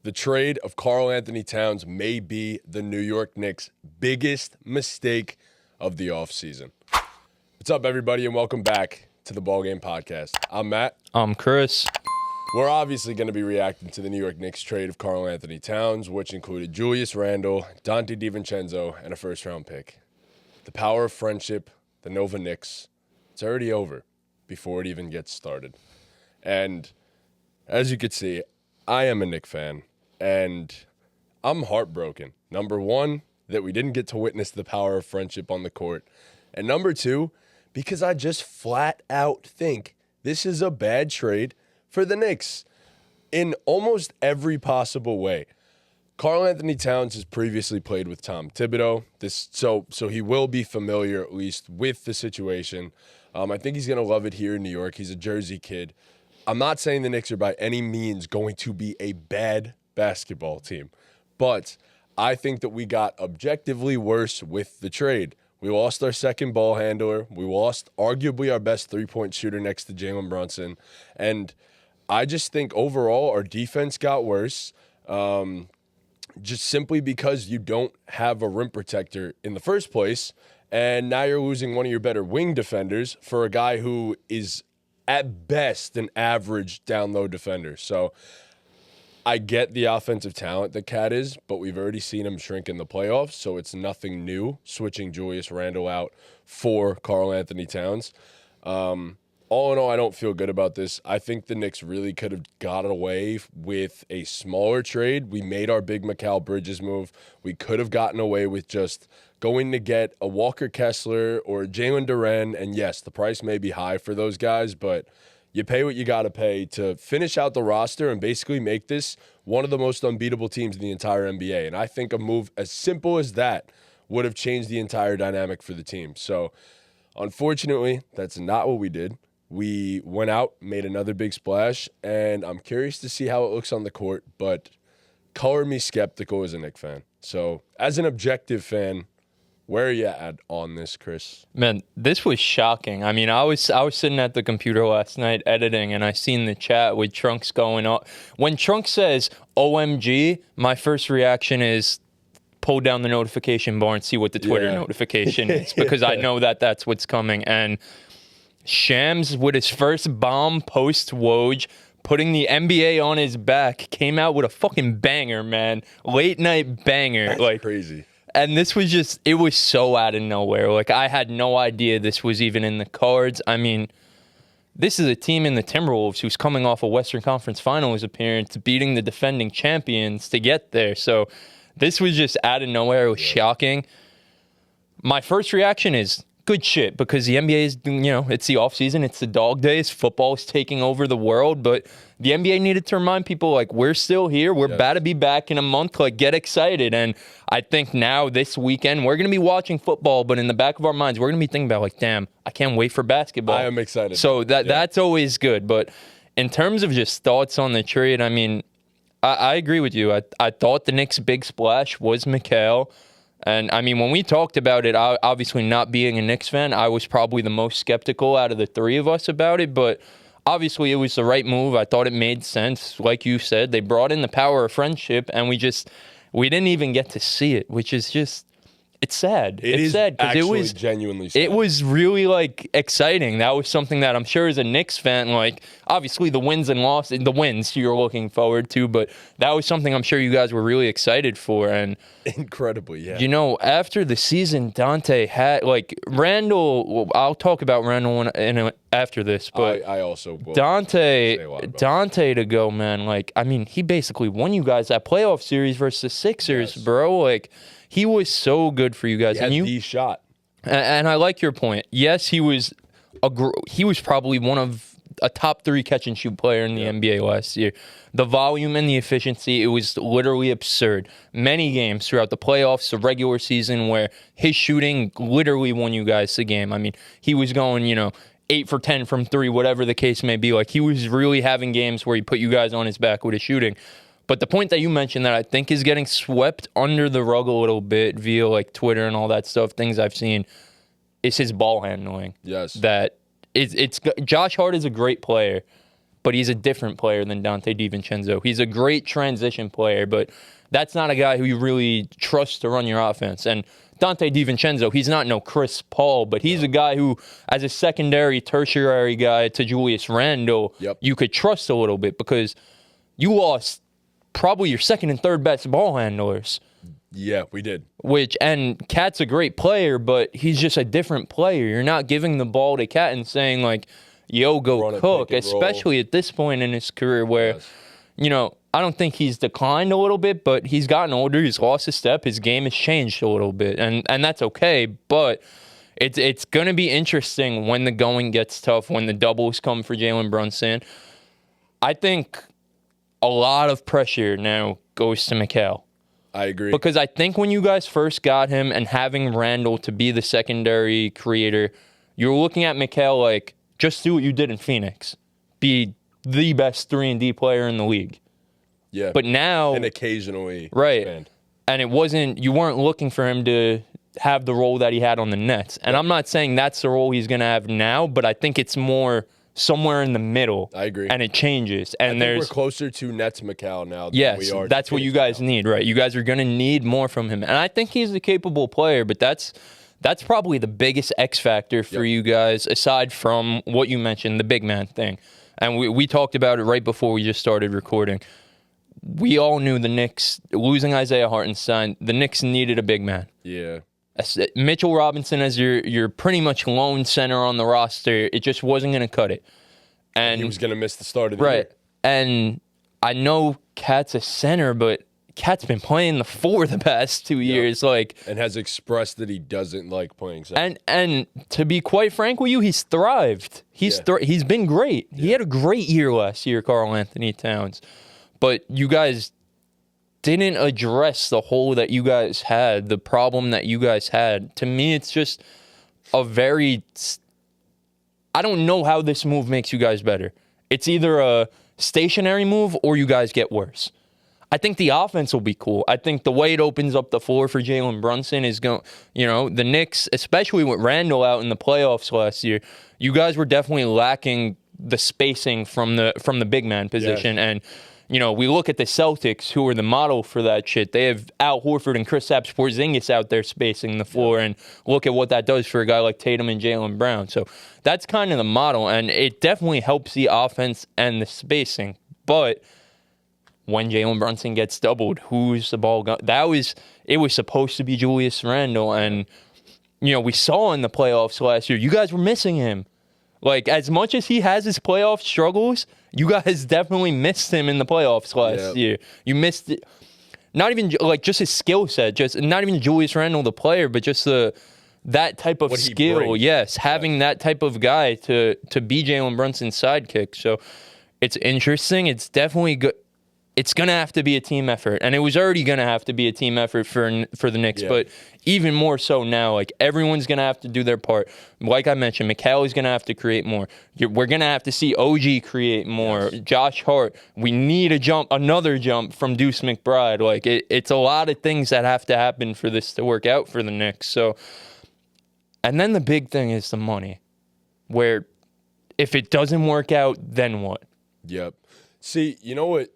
The trade of Karl Anthony-Towns may be the New York Knicks' biggest mistake of the offseason. What's up, everybody, and welcome back to the BallGame podcast. I'm Matt. I'm Chris. We're obviously going to be reacting to the New York Knicks trade of Karl Anthony-Towns, which included Julius, Randle, Donte, DiVincenzo, and a first-round pick. The power of friendship, the Nova Knicks, it's already over before it even gets started. And as you can see, I am a Knicks fan. And I'm heartbroken. Number one, that we didn't get to witness the power of friendship on the court. And number two, because I just flat out think this is a bad trade for the Knicks in almost every possible way. Karl Anthony-Towns has previously played with Tom Thibodeau. So he will be familiar at least with the situation. I think he's going to love it here in New York. He's a Jersey kid. I'm not saying the Knicks are by any means going to be a bad basketball team, but I think that we got objectively worse with the trade. We lost our second ball handler. We lost arguably our best three-point shooter next to Jalen Brunson. And I just think overall our defense got worse, just simply because you don't have a rim protector in the first place. And now you're losing one of your better wing defenders for a guy who is at best an average down-low defender. So I get the offensive talent that Cat is, but we've already seen him shrink in the playoffs, so it's nothing new switching Julius Randle out for Karl Anthony-Towns. All in all, I don't feel good about this. I think the Knicks really could have got away with a smaller trade. We made our big Mikal Bridges move. We could have gotten away with just going to get a Walker Kessler or Jalen Duren, and yes, the price may be high for those guys, but you pay what you got to pay to finish out the roster and basically make this one of the most unbeatable teams in the entire NBA. And I think a move as simple as that would have changed the entire dynamic for the team. So, unfortunately, that's not what we did. We went out, made another big splash, and I'm curious to see how it looks on the court, but color me skeptical as a Knicks fan. So, as an objective fan, where are you at on this, Chris? Man, this was shocking. I mean, I was sitting at the computer last night editing, and I seen the chat with Trunks going on. When Trunks says OMG, my first reaction is pull down the notification bar and see what the Twitter notification is, because I know that that's what's coming. And Shams, with his first bomb post-Woj, putting the NBA on his back, came out with a fucking banger, man. Late night banger. That's crazy. And this was just, it was so out of nowhere. Like, I had no idea this was even in the cards. I mean, this is a team in the Timberwolves who's coming off a Western Conference Finals appearance, beating the defending champions to get there. So this was just out of nowhere. It was shocking. My first reaction is good shit, because the NBA is, it's the offseason, it's the dog days, football is taking over the world, but the NBA needed to remind people, like, we're still here, we're about to be back in a month, like, get excited. And I think now, this weekend, we're going to be watching football, but in the back of our minds, we're going to be thinking about, like, damn, I can't wait for basketball. I am excited. So that's always good, but in terms of just thoughts on the trade, I mean, I agree with you. I thought the Knicks' big splash was Mikal. And, I mean, when we talked about it, obviously not being a Knicks fan, I was probably the most skeptical out of the three of us about it. But, obviously, it was the right move. I thought it made sense. Like you said, they brought in the power of friendship, and we didn't even get to see it, which is just, it's sad. It's sad because it was genuinely sad. It was really, like, exciting. That was something that I'm sure as a Knicks fan, like, obviously the wins and losses, the wins you're looking forward to, but that was something I'm sure you guys were really excited for. And incredibly, yeah. After the season, Donte had, like, Randle, well, I'll talk about Randle after this, but I also will Donte to go, man. Like, I mean, he basically won you guys that playoff series versus the Sixers, bro. Like, he was so good for you guys. He had the shot. And I like your point. Yes, he was probably one of a top 3 catch and shoot player in the NBA last year. The volume and the efficiency, it was literally absurd. Many games throughout the playoffs, the regular season, where his shooting literally won you guys the game. I mean, he was going, 8 for 10 from 3, whatever the case may be. Like, he was really having games where he put you guys on his back with his shooting. But the point that you mentioned that I think is getting swept under the rug a little bit via, like, Twitter and all that stuff, things I've seen, is his ball handling. Yes. That it's Josh Hart is a great player, but he's a different player than Donte DiVincenzo. He's a great transition player, but that's not a guy who you really trust to run your offense. And Donte DiVincenzo, he's not no Chris Paul, but he's a guy who, as a secondary, tertiary guy to Julius Randle, you could trust a little bit because you lost probably your second and third best ball handlers. Yeah, we did. And Cat's a great player, but he's just a different player. You're not giving the ball to Cat and saying, like, yo, go cook, especially at this point in his career where, I don't think he's declined a little bit, but he's gotten older. He's lost a step. His game has changed a little bit, and that's okay. But it's going to be interesting when the going gets tough, when the doubles come for Jalen Brunson. I think a lot of pressure now goes to Mikal. I agree. Because I think when you guys first got him and having Randle to be the secondary creator, you're looking at Mikal like, just do what you did in Phoenix. Be the best 3-and-D player in the league. Yeah. But now... And occasionally right. expand. And you weren't looking for him to have the role that he had on the Nets. And I'm not saying that's the role he's going to have now, but I think it's more somewhere in the middle. I agree. And it changes. And we're closer to Nets Mikal now than we are. That's what you guys need, right? You guys are going to need more from him. And I think he's a capable player, but that's probably the biggest X factor for you guys, aside from what you mentioned, the big man thing. And we talked about it right before we just started recording. We all knew the Knicks, losing Isaiah Hartenstein, the Knicks needed a big man. Yeah. Mitchell Robinson as your pretty much lone center on the roster, it just wasn't going to cut it. And he was going to miss the start of the year. And I know Cat's a center, but Cat's been playing the 4 the past 2 years, and has expressed that he doesn't like playing center. And to be quite frank with you, he's thrived. He's been great. Yeah. He had a great year last year, Karl Anthony-Towns. But you guys didn't address the hole that you guys had, the problem that you guys had. To me, it's just a very... I don't know how this move makes you guys better. It's either a stationary move or you guys get worse. I think the offense will be cool. I think the way it opens up the floor for Jalen Brunson is going... the Knicks, especially with Randle out in the playoffs last year, you guys were definitely lacking the spacing from the big man position. Yes. And... we look at the Celtics, who are the model for that shit. They have Al Horford and Kristaps Porzingis out there spacing the floor, and look at what that does for a guy like Tatum and Jaylen Brown. So that's kind of the model, and it definitely helps the offense and the spacing. But when Jalen Brunson gets doubled, who's the ball going? It was supposed to be Julius Randle, and we saw in the playoffs last year, you guys were missing him. Like, as much as he has his playoff struggles, you guys definitely missed him in the playoffs last year. You missed it. Not even, just his skill set. Just not even Julius Randle, the player, but just that type of skill. Yes, having that type of guy to be Jalen Brunson's sidekick. So, it's interesting. It's definitely good. It's going to have to be a team effort. And it was already going to have to be a team effort for the Knicks. Yeah. But even more so now, everyone's going to have to do their part. Like I mentioned, Mikal is going to have to create more. We're going to have to see OG create more. Yes. Josh Hart. We need another jump from Deuce McBride. It's a lot of things that have to happen for this to work out for the Knicks. So, and then the big thing is the money. Where if it doesn't work out, then what? Yep. See, you know what?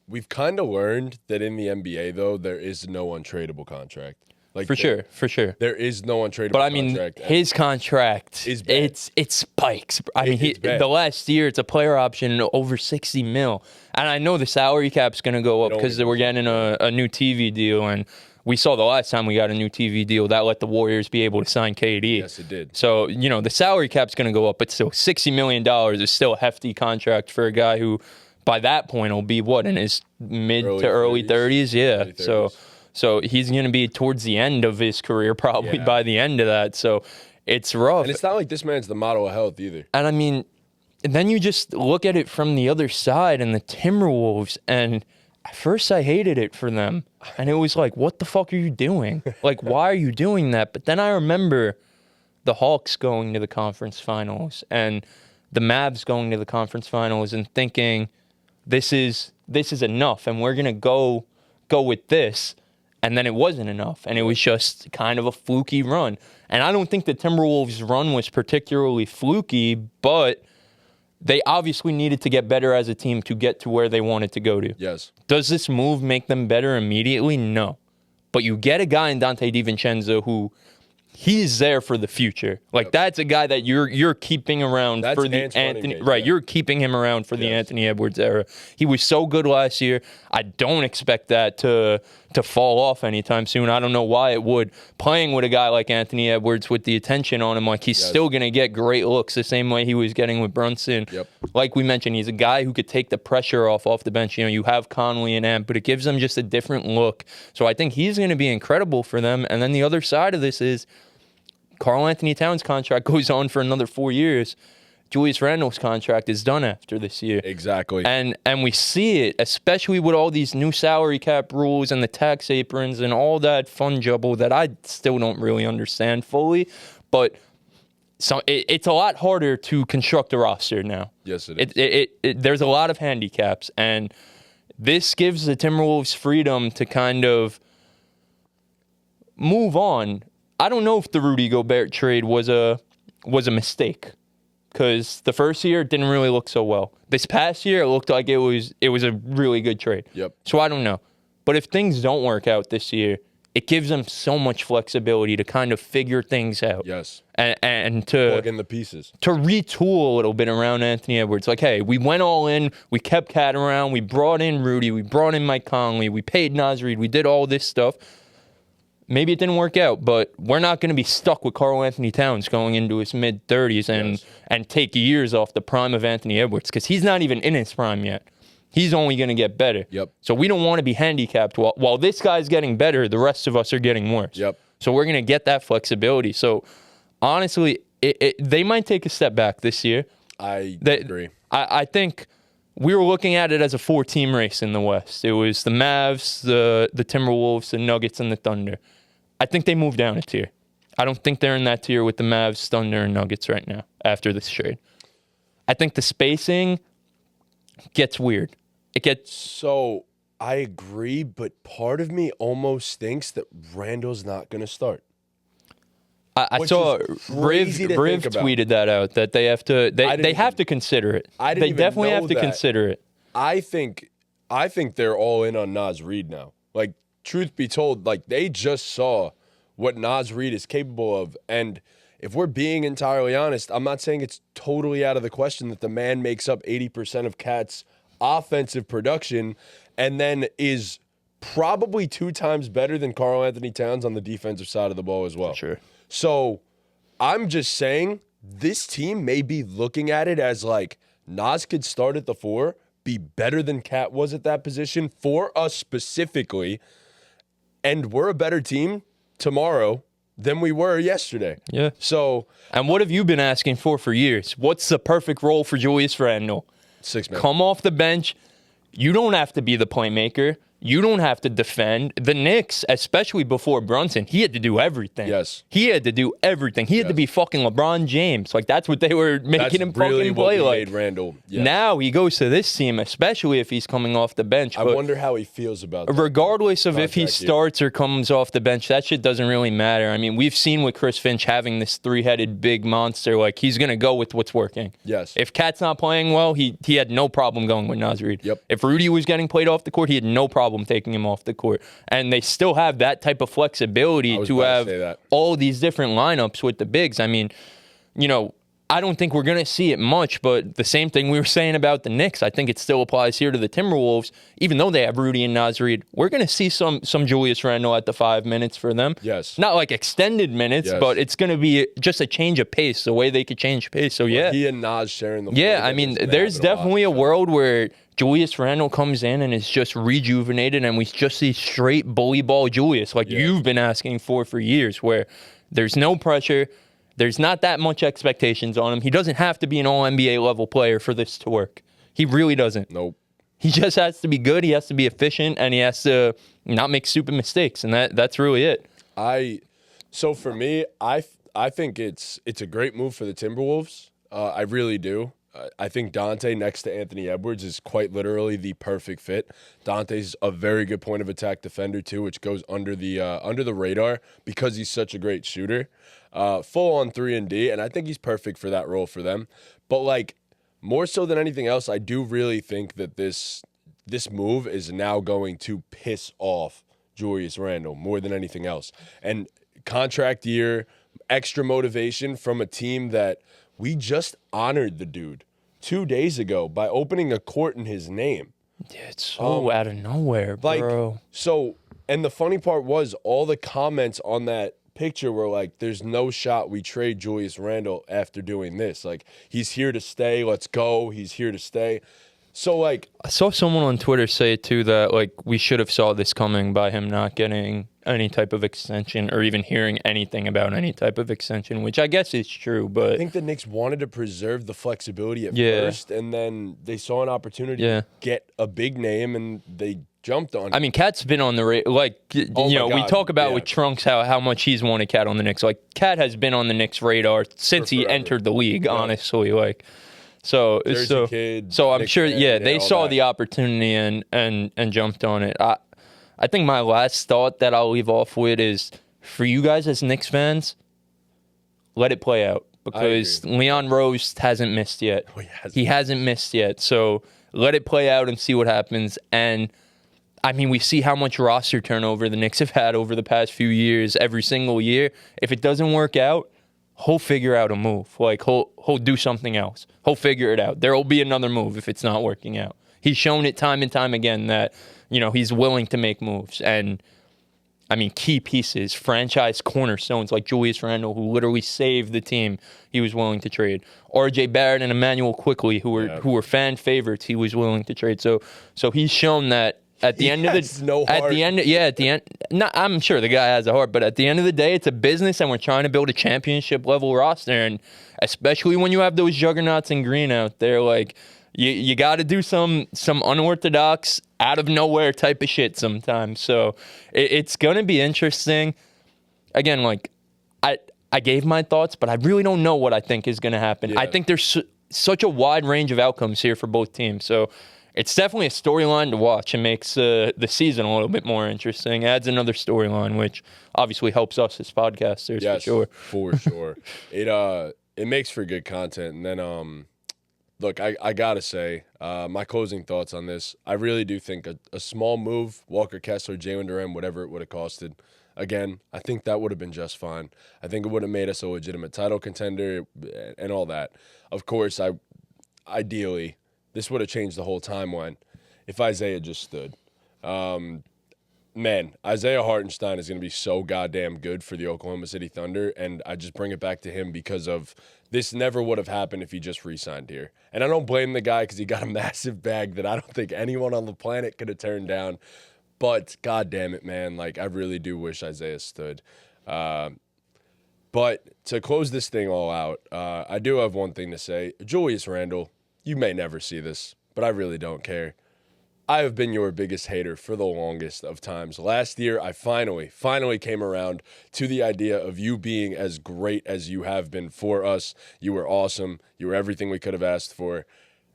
We've kind of learned that in the NBA, though, there is no untradeable contract. For sure. There is no untradeable contract. But, his contract, is bad. It spikes. The last year, it's a player option over $60 million. And I know the salary cap's going to go up because we're getting a new TV deal. And we saw the last time we got a new TV deal, that let the Warriors be able to sign KD. Yes, it did. So, the salary cap's going to go up. But still, $60 million is still a hefty contract for a guy who... by that point, he'll be in his mid to early 30s? Yeah. 30s. So he's going to be towards the end of his career, probably by the end of that. So it's rough. And it's not like this man's the model of health either. And then you just look at it from the other side and the Timberwolves. And at first I hated it for them. And it was like, what the fuck are you doing? Why are you doing that? But then I remember the Hawks going to the conference finals and the Mavs going to the conference finals and thinking, this is enough, and we're gonna go with this, and then it wasn't enough, and it was just kind of a fluky run. And I don't think the Timberwolves' run was particularly fluky, but they obviously needed to get better as a team to get to where they wanted to go to. Yes. Does this move make them better immediately? No. But you get a guy in Donte DiVincenzo who he's there for the future. Like, that's a guy that you're keeping around for the Anthony. Right, you're keeping him around for the Anthony Edwards era. He was so good last year. I don't expect that to fall off anytime soon. I don't know why it would. Playing with a guy like Anthony Edwards with the attention on him, like, he's still going to get great looks the same way he was getting with Brunson. Like we mentioned, he's a guy who could take the pressure off the bench. You know, you have Conley and Ant, but it gives them just a different look. So I think he's going to be incredible for them. And then the other side of this is Karl Anthony-Towns' contract goes on for another 4 years. Julius Randle's contract is done after this year. Exactly. And we see it, especially with all these new salary cap rules and the tax aprons and all that fun jumble that I still don't really understand fully. But so it's a lot harder to construct a roster now. Yes, it is. There's a lot of handicaps, and this gives the Timberwolves freedom to kind of move on. I don't know if the Rudy Gobert trade was a mistake, because the first year it didn't really look so well. This past year it looked like it was a really good trade. So I don't know. But if things don't work out this year, it gives them so much flexibility to kind of figure things out. And to plug in the pieces. To retool a little bit around Anthony Edwards. Like, hey, we went all in, we kept Cat around, we brought in Rudy, we brought in Mike Conley, we paid Naz Reid, we did all this stuff. Maybe it didn't work out, but we're not going to be stuck with Karl Anthony-Towns going into his mid-30s and take years off the prime of Anthony Edwards, because he's not even in his prime yet. He's only going to get better. So we don't want to be handicapped. While this guy's getting better, the rest of us are getting worse. So we're going to get that flexibility. So honestly, they might take a step back this year. I agree. I think we were looking at it as a 4-team race in the West. It was the Mavs, the Timberwolves, the Nuggets, and the Thunder. I think they moved down a tier. I don't think they're in that tier with the Mavs, Thunder, and Nuggets right now after this trade. I think the spacing gets weird. So I agree, but part of me almost thinks that Randle's not going to start. I saw Riv tweeted that out, that they have to consider it. They definitely have to consider it. I think they're all in on Naz Reid now. Like, truth be told, like, they just saw what Naz Reid is capable of. And if we're being entirely honest, I'm not saying it's totally out of the question that the man makes up 80% of Cat's offensive production and then is probably 2 times better than Karl Anthony-Towns on the defensive side of the ball as well. Sure. So I'm just saying this team may be looking at it as like Naz could start at the 4, be better than Cat was at that position for us specifically, and we're a better team tomorrow than we were yesterday. So, and what have you been asking for years? What's the perfect role for Julius Randle? 6-man. Come off the bench. You don't have to be the playmaker. You don't have to defend. The Knicks, especially before Brunson, he had to do everything. He had to do everything. He had to be fucking LeBron James. Like, that's what they were making him fucking play like. Made Randle. Now he goes to this team, especially if he's coming off the bench. I wonder how he feels about that. Regardless of if he starts or comes off the bench, that shit doesn't really matter. I mean, we've seen with Chris Finch having this 3-headed big monster. Like, he's going to go with what's working. If Cat's not playing well, he had no problem going with Naz Reid. If Rudy was getting played off the court, he had no problem taking him off the court. And they still have that type of flexibility to have all these different lineups with the bigs. I mean, you know, I don't think we're going to see it much, but the same thing we were saying about the Knicks, I think it still applies here to the Timberwolves. Even though they have Rudy and Naz Reid, we're going to see some Julius Randle at the 5 minutes for them. Not like extended minutes, but it's going to be just a change of pace, the way they could change pace. So, he and Naz sharing the floor. I mean, there's definitely a world where Julius Randle comes in and is just rejuvenated, and we just see straight bully ball Julius, like you've been asking for years, where there's no pressure. There's not that much expectations on him. He doesn't have to be an all-NBA level player for this to work. He really doesn't. He just has to be good. He has to be efficient, and he has to not make stupid mistakes, and that's really it. So for me, I think it's a great move for the Timberwolves. I really do. I think Donte next to Anthony Edwards is quite literally the perfect fit. Dante's a very good point of attack defender too, which goes under the radar because he's such a great shooter. Full on 3 and D, and I think he's perfect for that role for them. But like, more so than anything else, I do really think that this move is now going to piss off Julius Randle more than anything else. And contract year, extra motivation from a team that we just honored the dude 2 days ago by opening a court in his name. Yeah, it's so out of nowhere, bro. And the funny part was all the comments on that picture were like, there's no shot we trade Julius Randle after doing this. Like, he's here to stay. Let's go. He's here to stay. So, like, I saw someone on Twitter say, too, that, like, we should have saw this coming by him not getting any type of extension or even hearing anything about any type of extension, which I guess is true, but I think the Knicks wanted to preserve the flexibility at first, and then they saw an opportunity to get a big name, and they jumped on it. I mean, Cat's been on the we talk about with Trunks how much he's wanted Cat on the Knicks. Like, Cat has been on the Knicks radar since he entered the league, honestly. Like, so kid, so I'm Knicks sure, fan, they saw the opportunity and jumped on it. I think my last thought that I'll leave off with is, for you guys as Knicks fans, let it play out, because Leon Rose hasn't missed yet. Oh, he hasn't missed yet, so let it play out and see what happens. And I mean, we see how much roster turnover the Knicks have had over the past few years, every single year. If it doesn't work out, he'll figure out a move. Like, he'll do something else. He'll figure it out. There will be another move if it's not working out. He's shown it time and time again that, he's willing to make moves. And, I mean, key pieces, franchise cornerstones like Julius Randle, who literally saved the team, he was willing to trade. R.J. Barrett and Emmanuel Quickley, who were fan favorites, he was willing to trade. So he's shown that at the end of the I'm sure the guy has a heart, but at the end of the day, it's a business, and we're trying to build a championship level roster. And especially when you have those juggernauts in green out there, like, you got to do some unorthodox, out of nowhere type of shit sometimes. So it's gonna be interesting. Again, like, I gave my thoughts, but I really don't know what I think is gonna happen. Yeah. I think there's such a wide range of outcomes here for both teams. So it's definitely a storyline to watch. It makes the season a little bit more interesting. Adds another storyline, which obviously helps us as podcasters. Yes, for sure. It makes for good content. And then look, I gotta say, my closing thoughts on this. I really do think a small move, Walker Kessler, Jalen Duren, whatever it would have costed. Again, I think that would have been just fine. I think it would have made us a legitimate title contender and all that. Of course, ideally, this would have changed the whole timeline if Isaiah just stood. Man, Isaiah Hartenstein is going to be so goddamn good for the Oklahoma City Thunder, and I just bring it back to him because of this never would have happened if he just re-signed here. And I don't blame the guy because he got a massive bag that I don't think anyone on the planet could have turned down. But God damn it, man, like, I really do wish Isaiah stood. But to close this thing all out, I do have one thing to say. Julius Randle, you may never see this, but I really don't care. I have been your biggest hater for the longest of times. Last year, I finally came around to the idea of you being as great as you have been for us. You were awesome. You were everything we could have asked for.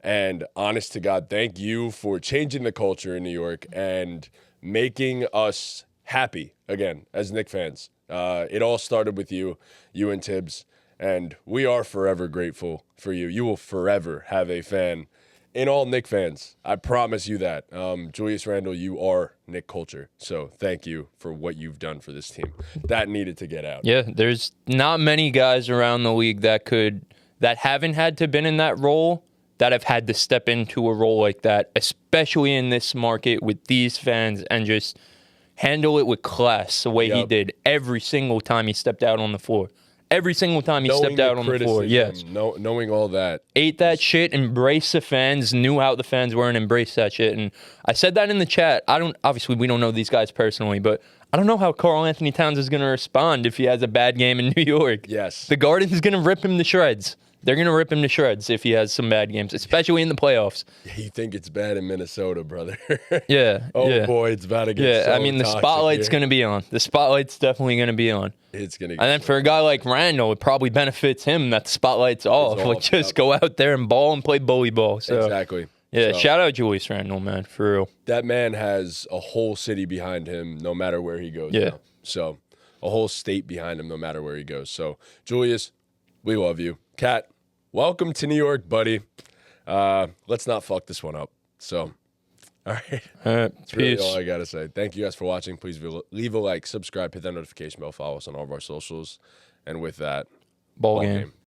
And honest to God, thank you for changing the culture in New York and making us happy again as Knicks fans. It all started with you and Tibbs, and we are forever grateful for you. You will forever have a fan in all Knicks fans. I promise you that. Julius Randle, you are Knicks culture. So thank you for what you've done for this team. That needed to get out. Yeah, there's not many guys around the league that haven't had to been in that role, that have had to step into a role like that, especially in this market with these fans, and just handle it with class the way he did every single time he stepped out on the floor. Every single time he stepped out on the floor, yes. Knowing all that. Ate that shit, embraced the fans, knew how the fans were, and embraced that shit. And I said that in the chat. Obviously, we don't know these guys personally, but I don't know how Karl Anthony-Towns is going to respond if he has a bad game in New York. Yes. The Garden's going to rip him to shreds. They're going to rip him to shreds if he has some bad games, especially in the playoffs. You think it's bad in Minnesota, brother. Yeah. Boy, it's about to get so I mean, the spotlight's going to be on. The spotlight's definitely going to be on. It's going to And then for a guy like Randle, it probably benefits him that the spotlight's off. Like, just go out there and ball and play bully ball. So, exactly. Yeah, shout out Julius Randle, man, for real. That man has a whole city behind him no matter where he goes. Yeah. Now. So, a whole state behind him no matter where he goes. So, Julius, we love you. Kat, welcome to New York, buddy. let's not fuck this one up. So, all right. That's Really all I got to say. Thank you guys for watching. Please leave a like, subscribe, hit that notification bell, follow us on all of our socials. And with that, Ball game.